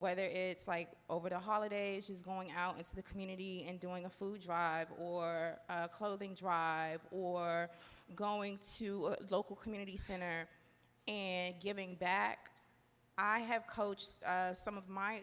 whether it's like over the holidays, just going out into the community and doing a food drive or a clothing drive or going to a local community center and giving back. I have coached some of my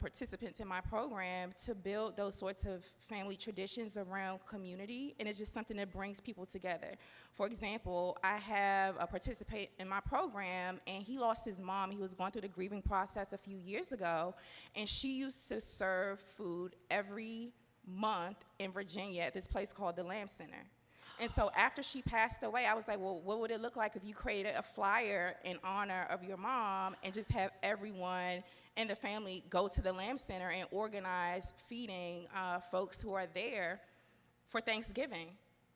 participants in my program to build those sorts of family traditions around community, and it's just something that brings people together. For example, I have a participant in my program, and he lost his mom. He was going through the grieving process a few years ago, and she used to serve food every month in Virginia at this place called the Lamb Center. And so after she passed away, I was like, well, what would it look like if you created a flyer in honor of your mom and just have everyone in the family go to the Lamb Center and organize feeding folks who are there for Thanksgiving?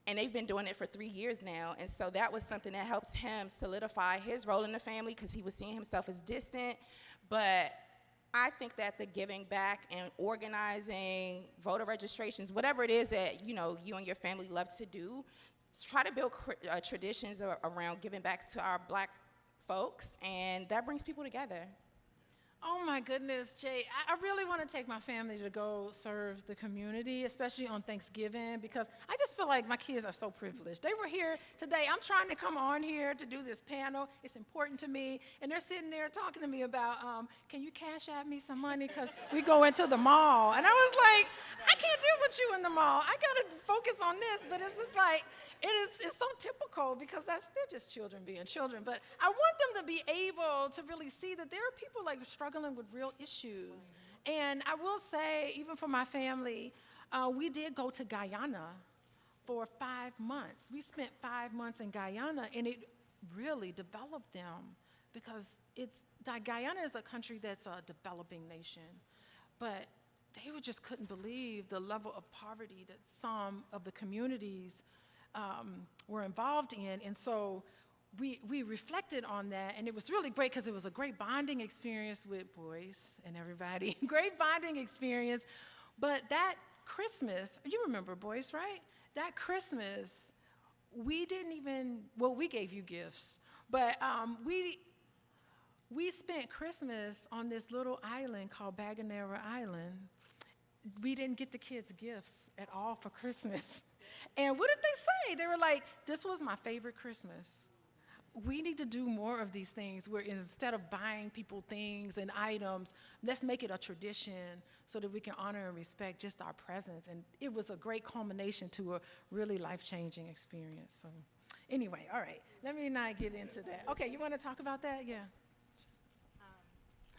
And they've been doing it for 3 years now. And so that was something that helped him solidify his role in the family because he was seeing himself as distant. But I think that the giving back and organizing voter registrations, whatever it is that you and your family love to do, try to build traditions around giving back to our Black folks, and that brings people together. Oh my goodness, Jay, I really want to take my family to go serve the community, especially on Thanksgiving, because I just feel like my kids are so privileged. They were here today. I'm trying to come on here to do this panel. It's important to me. And they're sitting there talking to me about, can you cash out me some money? Because we go into the mall. And I was like, I can't deal with you in the mall. I got to focus on this. But it's just like, it's so typical because they're just children being children. But I want them to be able to really see that there are people like struggling with real issues. And I will say, even for my family, we did go to Guyana for 5 months. We spent 5 months in Guyana, and it really developed them because Guyana is a country that's a developing nation. But they just couldn't believe the level of poverty that some of the communities were involved in. And so we reflected on that, and it was really great because it was a great bonding experience with Boyce and everybody. Great bonding experience. But that Christmas, you remember Boyce, right? That Christmas, we didn't even, well, we gave you gifts, but we spent Christmas on this little island called Baganera Island. We didn't get the kids gifts at all for Christmas. And what did they say? They were like, this was my favorite Christmas. We need to do more of these things where instead of buying people things and items, let's make it a tradition so that we can honor and respect just our presence. And it was a great culmination to a really life-changing experience. So anyway, all right, let me not get into that. Okay, you want to talk about that? Yeah.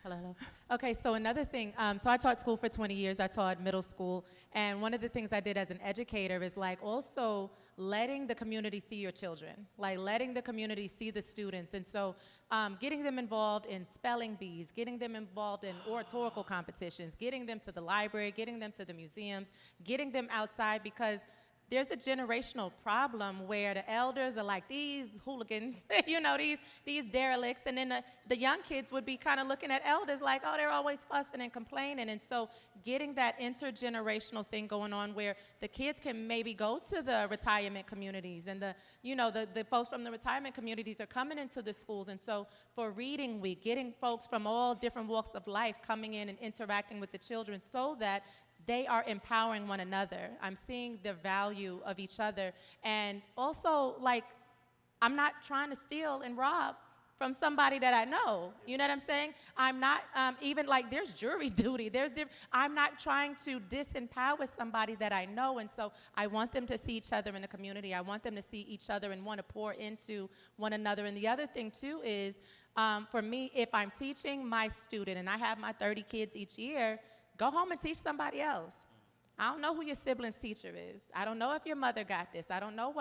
Hello. Okay, so another thing, so I taught school for 20 years. I taught middle school, and one of the things I did as an educator is like also letting the community see your children, like letting the community see the students. And so getting them involved in spelling bees, getting them involved in oratorical competitions, getting them to the library, getting them to the museums, getting them outside, because there's a generational problem where the elders are like, these hooligans, these derelicts, and then the young kids would be kind of looking at elders like, oh, they're always fussing and complaining. And so getting that intergenerational thing going on where the kids can maybe go to the retirement communities, and the folks from the retirement communities are coming into the schools. And so for Reading Week, getting folks from all different walks of life coming in and interacting with the children so that they are empowering one another. I'm seeing the value of each other. And also, like, I'm not trying to steal and rob from somebody that I know. You know what I'm saying? I'm not even like there's jury duty. I'm not trying to disempower somebody that I know. And so I want them to see each other in the community. I want them to see each other and want to pour into one another. And the other thing, too, is for me, if I'm teaching my student, and I have my 30 kids each year, go home and teach somebody else. I don't know who your sibling's teacher is. I don't know if your mother got this. I don't know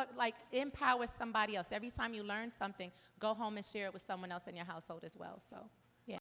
empower somebody else. Every time you learn something, go home and share it with someone else in your household as well. So